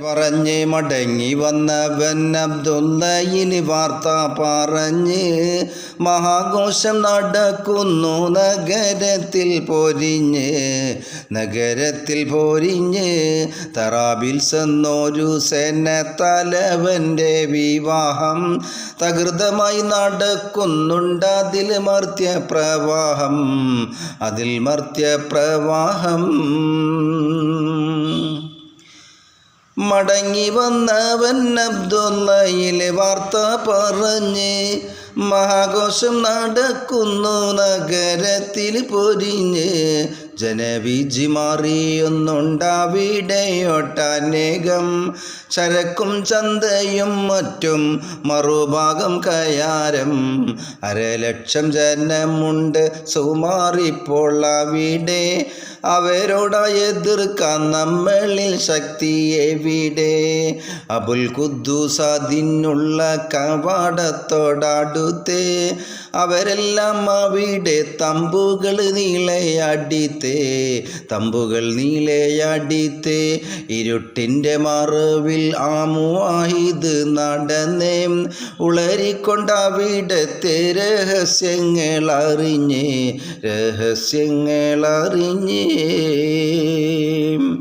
പറഞ്ഞ് മടങ്ങി വന്നവൻ അബ്ദുള്ളയിൽ വാർത്ത പറഞ്ഞ് മഹാഘോഷം നടക്കുന്നു നഗരത്തിൽ പോരിഞ്ഞ് തറാബിൽ ചെന്നൊരു സേനത്തലവൻ്റെ വിവാഹം തകൃതമായി നടക്കുന്നുണ്ട് അതിൽ മർത്യപ്രവാഹം മടങ്ങി വന്നവൻ അബ്ദുള്ളയിൽ വാർത്ത പറഞ്ഞ് മഹാഘോഷം നടക്കുന്നു നഗരത്തിൽ പൊരിഞ്ഞ് ജനവീജി മാറിയൊന്നുണ്ടാവിടെയൊട്ടനേകം ചരക്കും ചന്തയും മറ്റും മറുഭാഗം കയാരം 1,00,000 ജനമുണ്ട് സുമാറിപ്പോൾ അവിടെ അവരോടായി എതിർക്കാൻ നമ്മളിൽ ശക്തി എവിടെ അബുൽ ഖുദ്ദൂസ് അതിനുള്ള കവാടത്തോടടുത്തേ അവരെല്ലാം അവിടെ തമ്പുകൾ നീളയാടിത്തേ ഇരുട്ടിൻ്റെ മറവിൽ ആ മുവാഹിദ് നടന്നേ ഉളരിക്കൊണ്ടവിടത്തെ രഹസ്യങ്ങൾ അറിഞ്ഞേ